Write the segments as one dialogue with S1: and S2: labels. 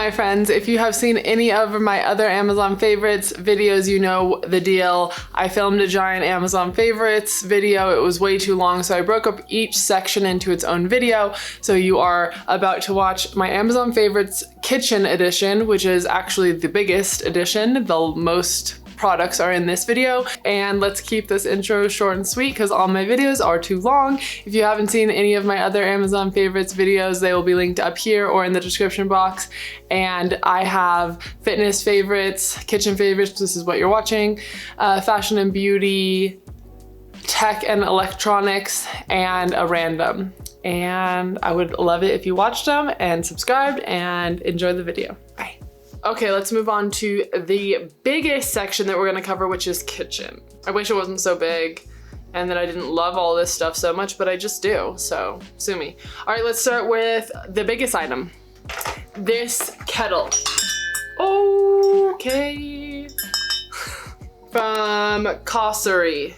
S1: my friends. If you have seen any of my other Amazon favorites videos, you know the deal. I filmed a giant Amazon favorites video. It was way too long, so I broke up each section into its own video. So you are about to watch my Amazon favorites kitchen edition, which is actually the biggest edition. The most products are in this video, and let's keep this intro short and sweet because all my videos are too long. If you haven't seen any of my other Amazon favorites videos, they will be linked up here or in the description box. And I have fitness favorites, kitchen favorites, this is what you're watching, fashion and beauty, tech and electronics, and a random. And I would love it if you watched them and subscribed and enjoy the video. Bye. Okay, let's move on to the biggest section that we're gonna cover, which is kitchen. I wish it wasn't so big and that I didn't love all this stuff so much, but I just do, so sue me. All right, let's start with the biggest item. This kettle. Okay. From Kosori,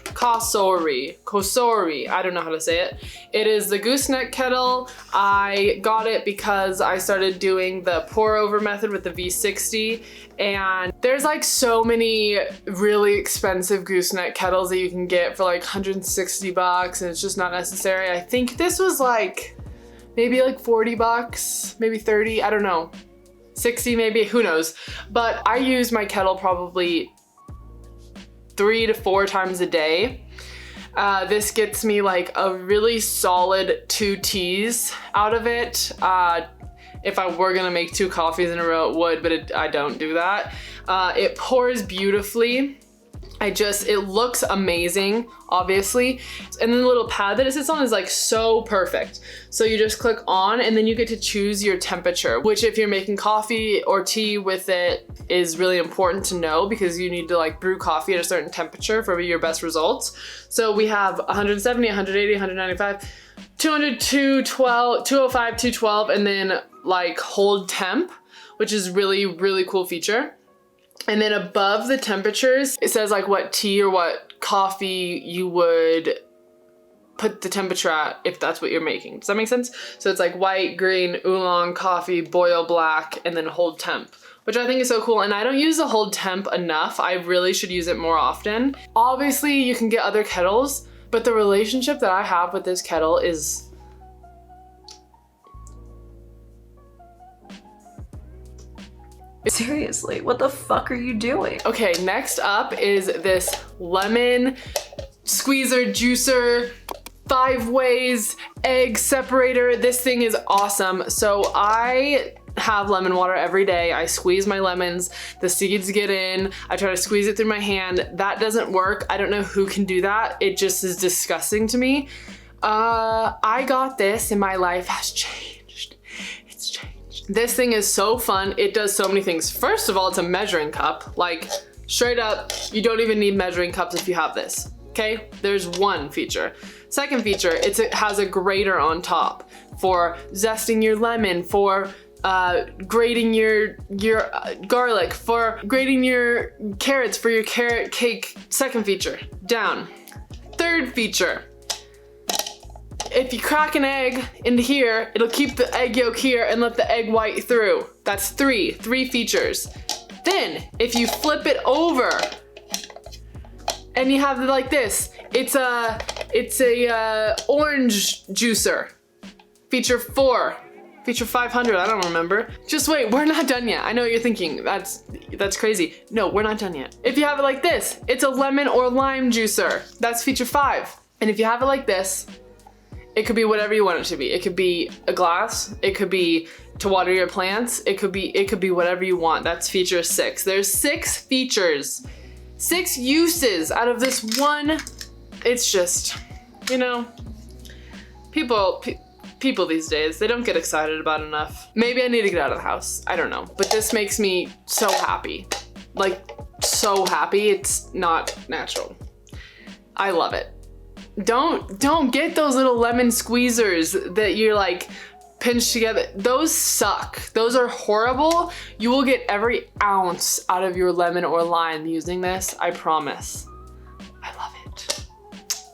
S1: I don't know how to say it. It is the gooseneck kettle. I got it because I started doing the pour over method with the V60, and there's like so many really expensive gooseneck kettles that you can get for like 160 bucks, and it's just not necessary. I think this was like maybe like 40 bucks, maybe 30, I don't know, 60 maybe, who knows. But I use my kettle probably 3 to 4 times a day. This gets me like a really solid 2 teas out of it. If I were gonna make 2 coffees in a row, it would, but I don't do that. It pours beautifully. It looks amazing, obviously. And then the little pad that it sits on is like so perfect. So you just click on and then you get to choose your temperature, which if you're making coffee or tea with it is really important to know because you need to like brew coffee at a certain temperature for your best results. So we have 170, 180, 195, 200, 212, 205, 212, and then like hold temp, which is really, really cool feature. And then above the temperatures, it says like what tea or what coffee you would put the temperature at if that's what you're making. Does that make sense? So it's like white, green, oolong, coffee, boil black, and then hold temp, which I think is so cool. And I don't use the hold temp enough. I really should use it more often. Obviously you can get other kettles, but the relationship that I have with this kettle is
S2: seriously, what the fuck are you doing?
S1: Okay, next up is this lemon squeezer juicer 5 ways egg separator. This thing is awesome. So I have lemon water every day. I squeeze my lemons, the seeds get in, I try to squeeze it through my hand. That doesn't work. I don't know who can do that. It just is disgusting to me. I got this and my life has changed. It's changed. This thing is so fun. It does so many things. First of all, it's a measuring cup. Like straight up, you don't even need measuring cups if you have this. Okay, there's one feature. Second feature, it has a grater on top for zesting your lemon, for grating your garlic, for grating your carrots for your carrot cake. Second feature, down. Third feature, if you crack an egg into here, it'll keep the egg yolk here and let the egg white through. That's three features. Then, if you flip it over and you have it like this, it's a orange juicer. Feature 4, feature 500, I don't remember. Just wait, we're not done yet. I know what you're thinking, that's crazy. No, we're not done yet. If you have it like this, it's a lemon or lime juicer. That's feature 5. And if you have it like this, it could be whatever you want it to be. It could be a glass, it could be to water your plants, it could be whatever you want. That's feature 6. There's 6 features, 6 uses out of this one. It's just, you know, people these days, they don't get excited about enough. Maybe I need to get out of the house, I don't know. But this makes me so happy. Like, so happy, it's not natural. I love it. Don't get those little lemon squeezers that you're like pinched together. Those suck. Those are horrible. You will get every ounce out of your lemon or lime using this, I promise. I love it.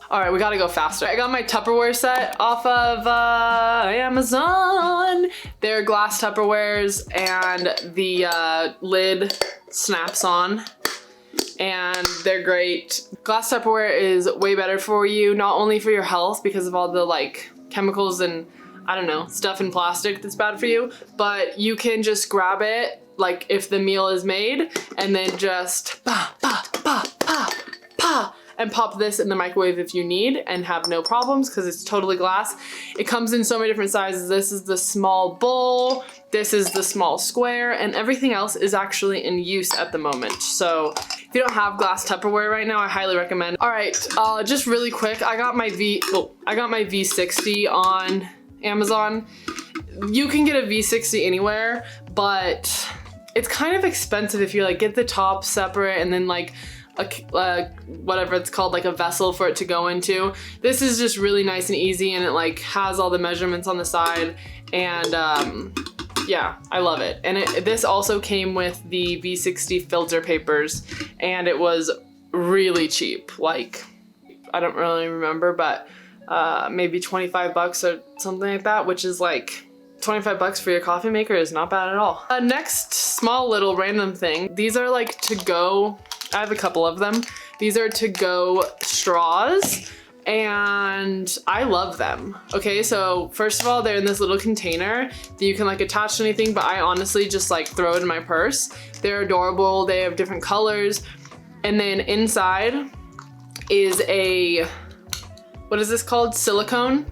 S1: All right, we gotta go faster. I got my Tupperware set off of Amazon. They're glass Tupperwares and the lid snaps on and they're great. Glass Tupperware is way better for you, not only for your health because of all the like chemicals and I don't know, stuff in plastic that's bad for you, but you can just grab it like if the meal is made and then just and pop this in the microwave if you need and have no problems because it's totally glass. It comes in so many different sizes. This is the small bowl, this is the small square, and everything else is actually in use at the moment. So if you don't have glass Tupperware right now, I highly recommend. All right, just really quick, I got my V60 on Amazon. You can get a V60 anywhere, but it's kind of expensive if you like get the top separate and then like whatever it's called, like a vessel for it to go into. This is just really nice and easy and it like has all the measurements on the side and yeah, I love it. And this also came with the V60 filter papers and it was really cheap. Like, I don't really remember, but maybe 25 bucks or something like that, which is like 25 bucks for your coffee maker is not bad at all. Next small little random thing. These are like to go, I have a couple of them. These are to go straws and I love them. Okay, so first of all, they're in this little container that you can like attach to anything, but I honestly just like throw it in my purse. They're adorable, they have different colors. And then inside is a, what is this called? Silicone,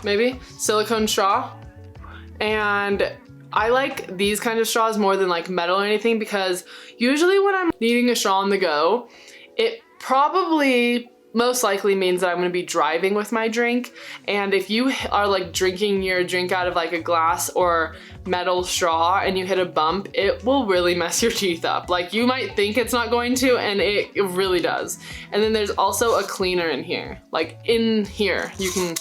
S1: maybe? Silicone straw. And I like these kind of straws more than like metal or anything because usually when I'm needing a straw on the go, it probably most likely means that I'm gonna be driving with my drink. And if you are like drinking your drink out of like a glass or metal straw and you hit a bump, it will really mess your teeth up. Like you might think it's not going to and it really does. And then there's also a cleaner in here. Like in here, you can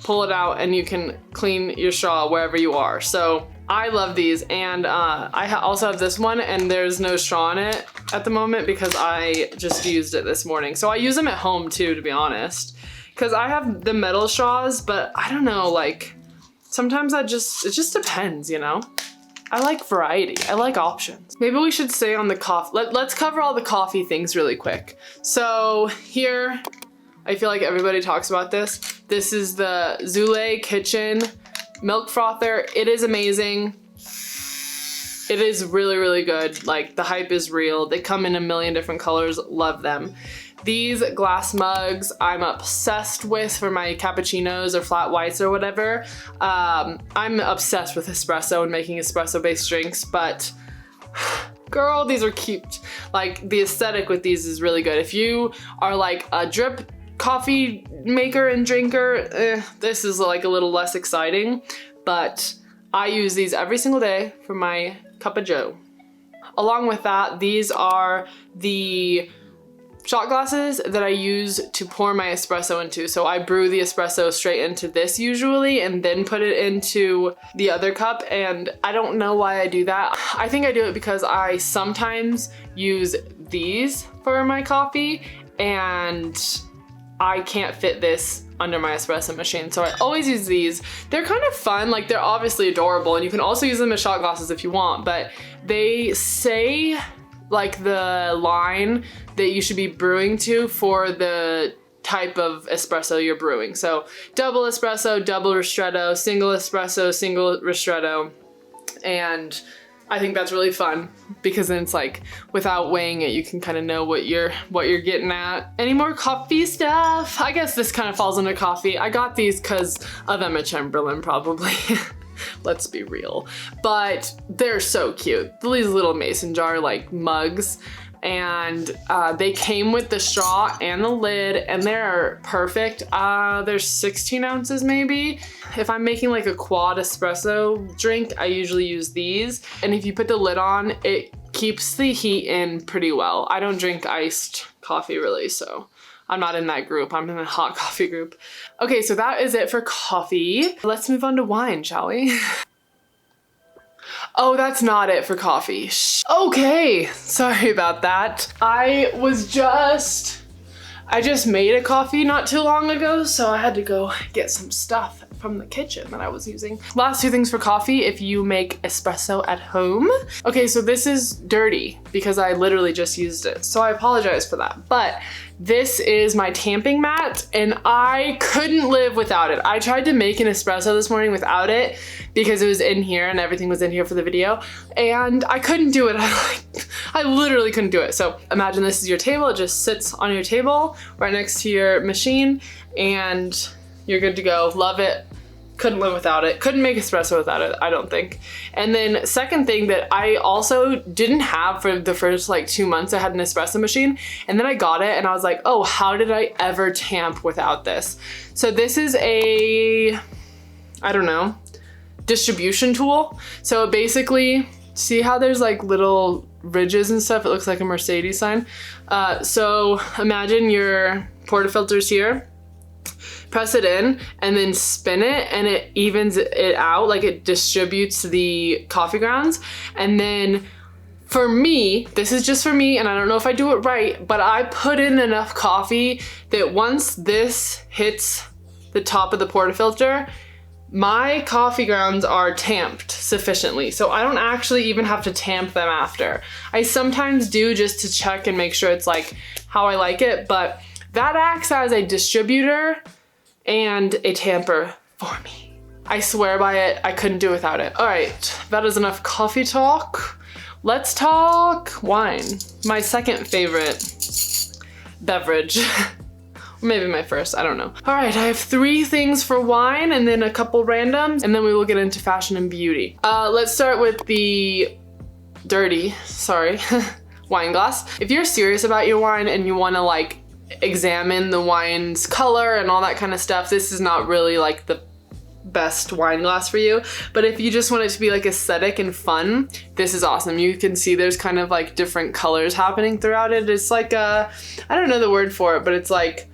S1: pull it out and you can clean your straw wherever you are. So I love these and I also have this one and there's no straw in it at the moment because I just used it this morning. So I use them at home too, to be honest, because I have the metal straws, but I don't know, like sometimes it just depends, you know? I like variety, I like options. Maybe we should stay on the coffee. Let's cover all the coffee things really quick. So here, I feel like everybody talks about this. This is the Zule Kitchen milk frother. It is amazing. It is really, really good. Like the hype is real. They come in a million different colors. Love them. These glass mugs I'm obsessed with for my cappuccinos or flat whites or whatever. I'm obsessed with espresso and making espresso based drinks, but girl, these are cute. Like the aesthetic with these is really good. If you are like a drip coffee maker and drinker, this is like a little less exciting, but I use these every single day for my cup of joe. Along with that, these are the shot glasses that I use to pour my espresso into. So I brew the espresso straight into this usually and then put it into the other cup, and I don't know why I do that. I think I do it because I sometimes use these for my coffee and I can't fit this under my espresso machine, so I always use these. They're kind of fun, like they're obviously adorable and you can also use them as shot glasses if you want, but they say like the line that you should be brewing to for the type of espresso you're brewing. So double espresso, double ristretto, single espresso, single ristretto, and I think that's really fun because then it's like without weighing it, you can kind of know what you're getting at. Any more coffee stuff? I guess this kind of falls under coffee. I got these because of Emma Chamberlain, probably. Let's be real. But they're so cute. These little mason jar like mugs. And they came with the straw and the lid and they're perfect. There's 16 ounces maybe. If I'm making like a quad espresso drink, I usually use these. And if you put the lid on, it keeps the heat in pretty well. I don't drink iced coffee really, so I'm not in that group. I'm in a hot coffee group. Okay, so that is it for coffee. Let's move on to wine, shall we? Oh, that's not it for coffee. Okay, sorry about that. I was just I just made a coffee not too long ago, so I had to go get some stuff from the kitchen that I was using. Last two things for coffee, if you make espresso at home. Okay, so this is dirty because I literally just used it, so I apologize for that. But this is my tamping mat, and I couldn't live without it. I tried to make an espresso this morning without it because it was in here and everything was in here for the video, and I couldn't do it. I literally couldn't do it. So imagine this is your table. It just sits on your table right next to your machine, and you're good to go. Love it. Couldn't live without it. Couldn't make espresso without it, I don't think. And then second thing that I also didn't have for the first like 2 months, I had an espresso machine, and then I got it and I was like, oh, how did I ever tamp without this? So this is a, I don't know, distribution tool. So basically, see how there's like little ridges and stuff? It looks like a Mercedes sign. So imagine your portafilter's here. Press it in and then spin it, and it evens it out, like it distributes the coffee grounds. And then for me, this is just for me, and I don't know if I do it right, but I put in enough coffee that once this hits the top of the portafilter, my coffee grounds are tamped sufficiently. So I don't actually even have to tamp them after. I sometimes do just to check and make sure it's like how I like it, but that acts as a distributor and a tamper for me. I swear by it. I couldn't do without it. All right, that is enough coffee talk. Let's talk wine. My second favorite beverage. Maybe my first, I don't know. All right, I have 3 things for wine and then a couple randoms, and then we will get into fashion and beauty. Let's start with the dirty, sorry, wine glass. If you're serious about your wine and you wanna like examine the wine's color and all that kind of stuff, this is not really like the best wine glass for you. But if you just want it to be like aesthetic and fun, this is awesome. You can see there's kind of like different colors happening throughout it. It's like a, I don't know the word for it, but it's like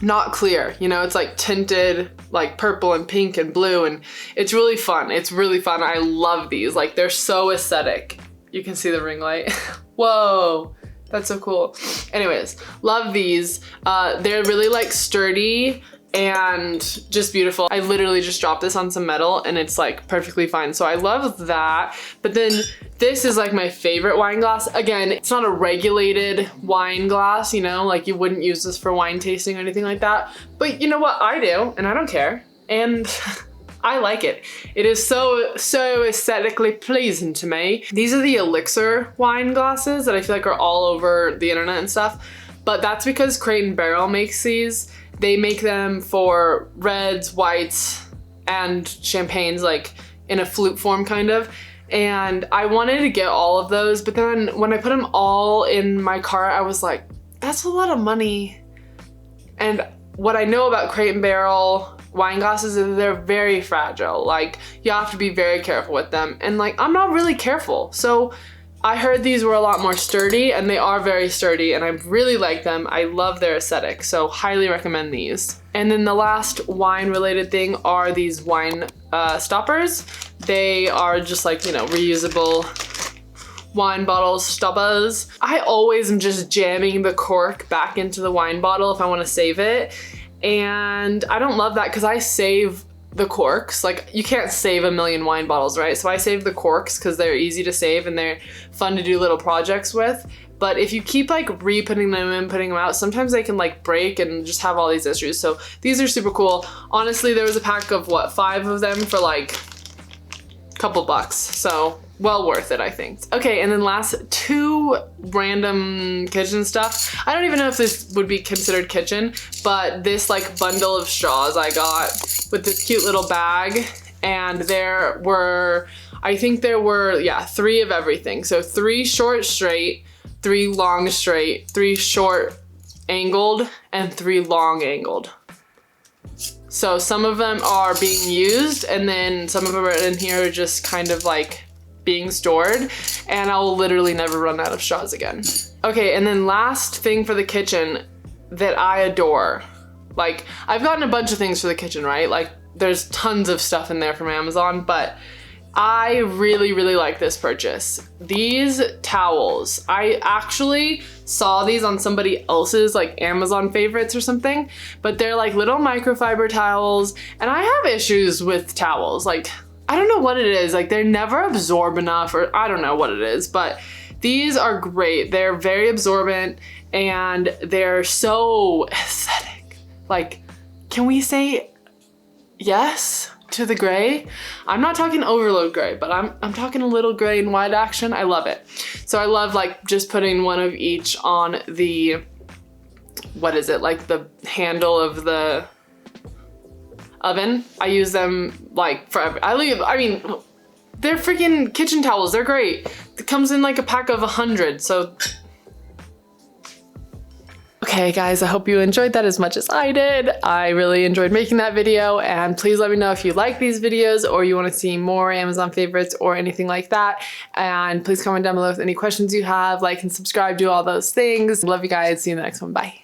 S1: not clear, you know, it's like tinted like purple and pink and blue, and it's really fun. It's really fun. I love these. Like, they're so aesthetic. You can see the ring light. Whoa. That's so cool. Anyways, love these. They're really like sturdy and just beautiful. I literally just dropped this on some metal and it's like perfectly fine. So I love that. But then this is like my favorite wine glass. Again, it's not a regulated wine glass, you know, like you wouldn't use this for wine tasting or anything like that. But you know what? I do, and I don't care. And I like it. It is so aesthetically pleasing to me. These are the Elixir wine glasses that I feel like are all over the internet and stuff, but that's because Crate & Barrel makes these. They make them for reds, whites, and champagnes, like in a flute form kind of. And I wanted to get all of those, but then when I put them all in my cart, I was like, that's a lot of money. And what I know about Crate & Barrel wine glasses is they're very fragile. Like, you have to be very careful with them. And like, I'm not really careful. So I heard these were a lot more sturdy, and they are very sturdy, and I really like them. I love their aesthetic, so highly recommend these. And then the last wine related thing are these wine stoppers. They are just like, you know, reusable wine bottle stoppers. I always am just jamming the cork back into the wine bottle if I want to save it. And I don't love that because I save the corks. Like, you can't save a million wine bottles, right? So I save the corks because they're easy to save and they're fun to do little projects with. But if you keep like re-putting them in, putting them out, sometimes they can like break and just have all these issues. So these are super cool. Honestly, there was a pack of what, 5 of them for like a couple bucks. So well worth it, I think. Okay, and then last 2 random kitchen stuff. I don't even know if this would be considered kitchen, but this like bundle of straws I got with this cute little bag, and there were, I think there were, yeah, 3 of everything. So 3 short straight, 3 long straight, 3 short angled, and 3 long angled. So some of them are being used, and then some of them are in here just kind of like being stored, and I'll literally never run out of straws again. Okay, and then last thing for the kitchen that I adore. Like, I've gotten a bunch of things for the kitchen, right? Like, there's tons of stuff in there from Amazon, but I really, really like this purchase. These towels, I actually saw these on somebody else's like Amazon favorites or something, but they're like little microfiber towels, and I have issues with towels. Like, I don't know what it is. Like, they never absorb enough, or I don't know what it is, but these are great. They're very absorbent and they're so aesthetic. Like, can we say yes to the gray? I'm not talking overload gray, but I'm talking a little gray and white action. I love it. So I love like just putting one of each on the, what is it? Like the handle of the oven. I use them like forever. I mean, they're freaking kitchen towels. They're great. It comes in like a pack of 100. So okay guys, I hope you enjoyed that as much as I did. I really enjoyed making that video, and please let me know if you like these videos or you want to see more Amazon favorites or anything like that. And please comment down below with any questions you have, like and subscribe, do all those things. Love you guys. See you in the next one. Bye.